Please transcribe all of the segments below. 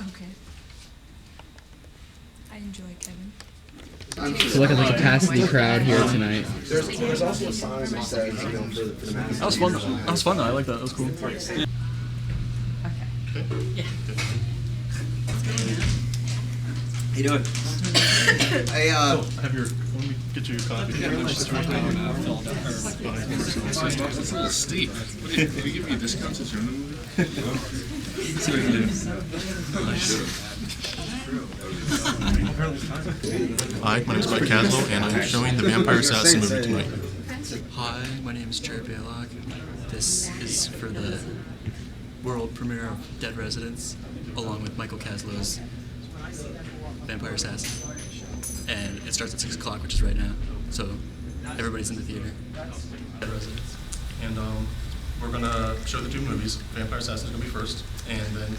Okay. I enjoy Kevin. It's looking like a Cassidy crowd here tonight. There's also a sign that says, for the Madison. That was fun. That was fun though. I like that. That was cool. Okay. Yeah. How you doing? I have your. Let me get you a copy. It's a little steep. Did he give you discounts as your new movie? See what you do. I should have. Hi, my name is Mike Caslow, and I'm showing the Vampire Assassin movie tonight. Hi, my name is Jared Balog. This is for the world premiere of Dead Residents, along with Michael Caslow's Vampire Assassin. And it starts at 6 o'clock, which is right now. So everybody's in the theater. Dead Residents. And we're going to show the two movies. Vampire Assassin is going to be first, and then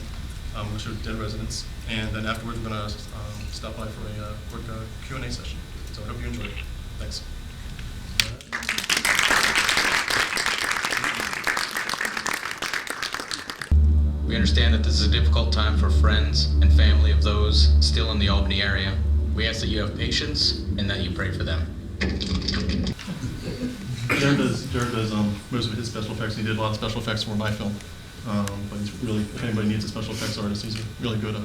we'll show Dead Residents. And then afterwards, we're going to stop by for a quick Q&A session. So I hope you enjoy it. Thanks. We understand that this is a difficult time for friends and family of those still in the Albany area. We ask that you have patience and that you pray for them. Jared does most of his special effects. He did a lot of special effects for my film. But he's really, if anybody needs a special effects artist, he's a really good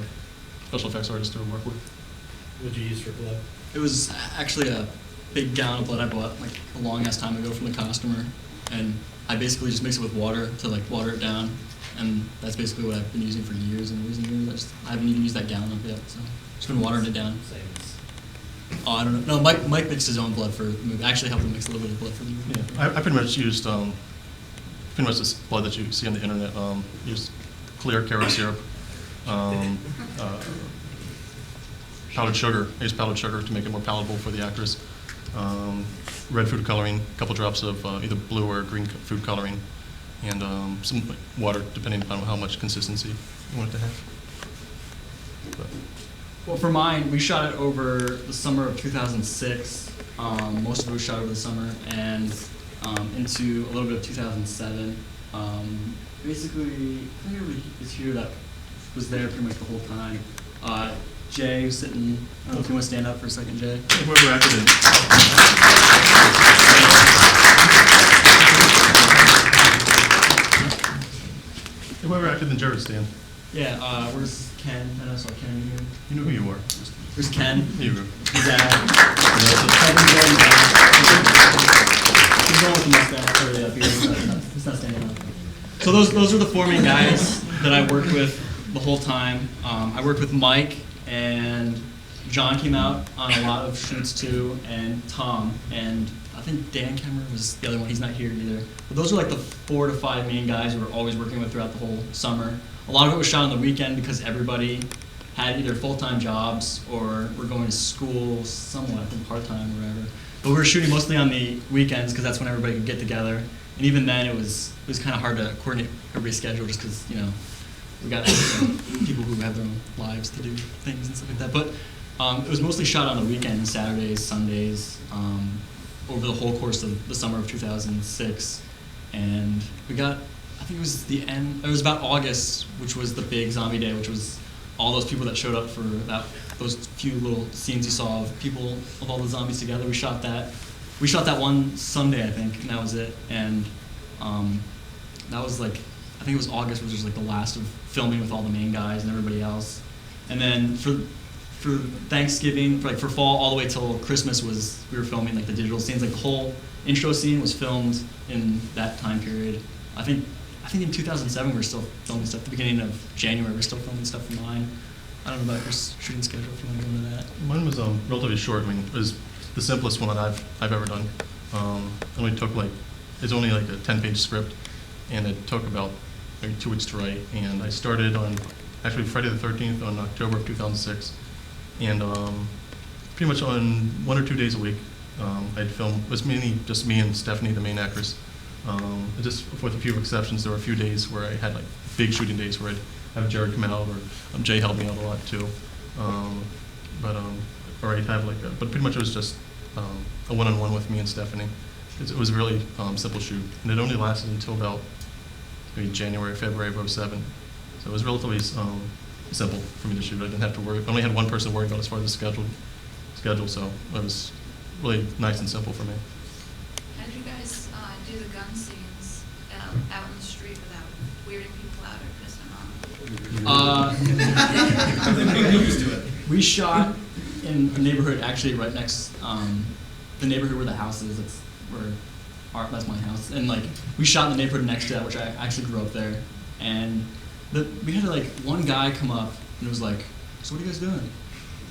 special effects artist to work with. What did you use for blood? It was actually a big gallon of blood I bought like a long ass time ago from the costumer. And I basically just mix it with water to like water it down. And that's basically what I've been using for years and years and years. I haven't even used that gallon up yet, so just been watering it down. Oh, I don't know. No, Mike mixed his own blood for the movie. I actually helped him mix a little bit of blood for the movie. Yeah, I pretty much used pretty much this blood that you see on the internet. Used clear carrot syrup, powdered sugar. I used powdered sugar to make it more palatable for the actors. Red food coloring, a couple drops of either blue or green food coloring, and some water, depending upon how much consistency you want it to have. But. Well, for mine, we shot it over the summer of 2006. Most of it was shot over the summer, and into a little bit of 2007. Basically, I think everybody is here that was there pretty much the whole time. Jay was sitting. I don't know if you want to stand up for a second, Jay. Whoever acted in. Whoever acted in Jared, stand. Yeah, where's Ken? I know I saw Ken in here. You know who you are. Where's Ken? Here you go. Zach. Kevin's going back. He's going with the mustache early up here. He's not standing up. So those are the four main guys that I worked with the whole time. I worked with Mike, and John came out on a lot of shoots too, and Tom, and I think Dan Kemmer was the other one. He's not here either. But those are like the 4 to 5 main guys we were always working with throughout the whole summer. A lot of it was shot on the weekend because everybody had either full-time jobs or were going to school somewhat, I think part-time or whatever. But we were shooting mostly on the weekends because that's when everybody could get together. And even then, it was kind of hard to coordinate everybody's schedule just because, you know, we got people who have their own lives to do things and stuff like that. But it was mostly shot on the weekends, Saturdays, Sundays, over the whole course of the summer of 2006. And we got, I think it was the end, it was about August, which was the big zombie day, which was all those people that showed up for those few little scenes you saw of people, of all the zombies together. We shot that one Sunday, I think, and that was it. And that was like, I think it was August, which was like the last of filming with all the main guys and everybody else. And then for Thanksgiving, for fall all the way till Christmas we were filming like the digital scenes. Like the whole intro scene was filmed in that time period. I think in 2007 we were still filming stuff. At the beginning of January we were still filming stuff for mine. I don't know about your shooting schedule if you want to go into that. Mine was relatively short. I mean, it was the simplest one that I've ever done. It's only like a 10-page script, and it took about maybe 2 weeks to write. And I started on actually Friday the 13th on October of 2006, and pretty much on 1 or 2 days a week, I'd film. It was mainly just me and Stephanie, the main actress. Just with a few exceptions, there were a few days where I had like big shooting days where I'd have Jared come out, or Jay helped me out a lot too. Or I'd have but pretty much it was just a one-on-one with me and Stephanie. It was a really simple shoot, and it only lasted until about maybe January, February of '07. So it was relatively simple for me to shoot. I didn't have to worry. I only had one person to worry about as far as the schedule, so it was really nice and simple for me. How did you guys do the gun scenes out in the street without weirding people out or pissing them off? We shot in the neighborhood actually right next the neighborhood where the house is. That's where that's my house, and like we shot in the neighborhood next to that, which I actually grew up there. And we had like one guy come up and was like, "So what are you guys doing?"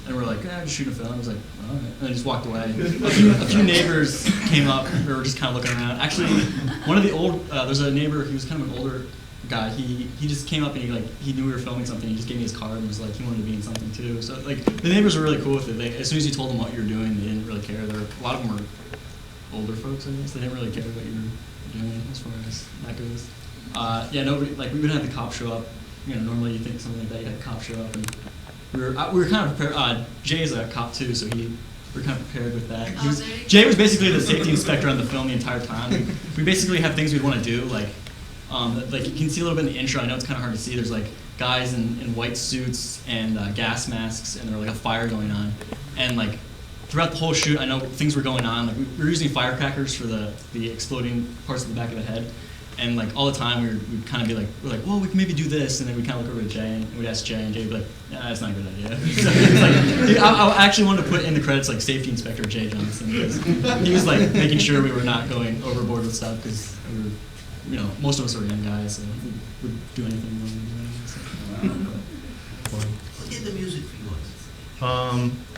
And we're like, just shooting a film. I was like, all right. And then just walked away. A few neighbors came up. We were just kind of looking around. Actually, one of the old, there's a neighbor, he was kind of an older guy. He just came up and he knew we were filming something. He just gave me his card and was like, he wanted to be in something too. So like, the neighbors were really cool with it. As soon as you told them what you were doing, they didn't really care. A lot of them were older folks, I guess. They didn't really care what you were doing as far as that goes. Nobody, like we would have the cop show up. Normally you think something like that, you had the cop show up, and we were kind of prepared. Jay's a cop too, so we were kind of prepared with that. Jay was basically the safety inspector on the film the entire time. We basically have things we'd want to do, like you can see a little bit in the intro. I know it's kind of hard to see. There's like guys in white suits and gas masks, and there's like a fire going on, and like throughout the whole shoot, I know things were going on. Like we were using firecrackers for the exploding parts of the back of the head. And like all the time, we'd kind of be like, well, we can maybe do this, and then we'd kind of look over at Jay, and we'd ask Jay, and Jay would be like, that's not a good idea. So it's like, I actually wanted to put in the credits like Safety Inspector Jay Johnson, because he was like making sure we were not going overboard with stuff, because we were, most of us are young guys, so we would do anything wrong. Who did the music for yours?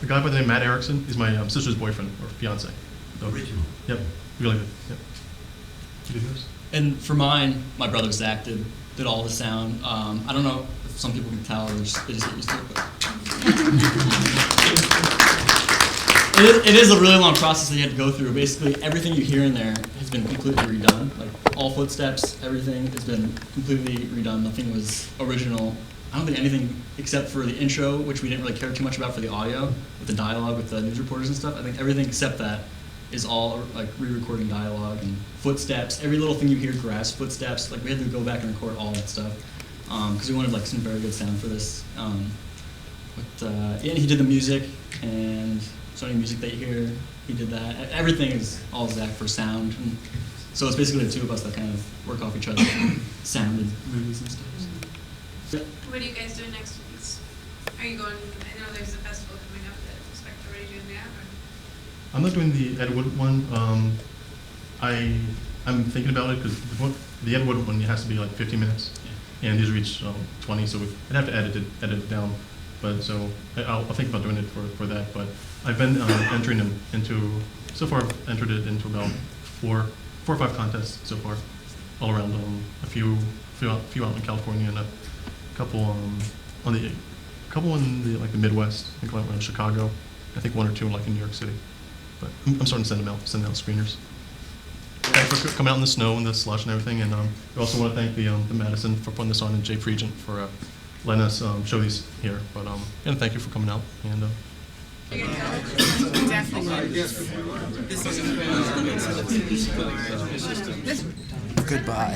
The guy by the name of Matt Erickson is my sister's boyfriend or fiance. So, Original. Yep, really good. Yep. You did yours? And for mine, my brother Zach did all the sound. I don't know if some people can tell, or they just get used to it. But it is a really long process that you had to go through. Basically, everything you hear in there has been completely redone. Like all footsteps, everything has been completely redone. Nothing was original. I don't think anything except for the intro, which we didn't really care too much about for the audio, with the dialogue with the news reporters and stuff. I think everything except that is all like re-recording dialogue and footsteps. Every little thing you hear, grass, footsteps. Like we had to go back and record all that stuff because we wanted like some very good sound for this. And he did the music, and so any music that you hear, he did that. Everything is all Zach for sound, and so it's basically the two of us that kind of work off each other, sound and movies and stuff. So. What are you guys doing next week? Are you going? I know there's a festival coming up that expect to already doing that. I'm not doing the Ed Wood one. I'm thinking about it because the Ed Wood one has to be like 15 minutes, and these reach 20, so I'd have to edit it down. But so I'll think about doing it for that. But I've been entering them into so far. I've entered it into about four or five contests so far, all around. A few out in California and a couple in the Midwest. I think around Chicago. I think one or two in New York City. But I'm starting to send out screeners. Thanks for coming out in the snow and the slush and everything. And we also want to thank the Madison for putting this on, and Jay Pregent for letting us show these here. But and thank you for coming out. And Goodbye.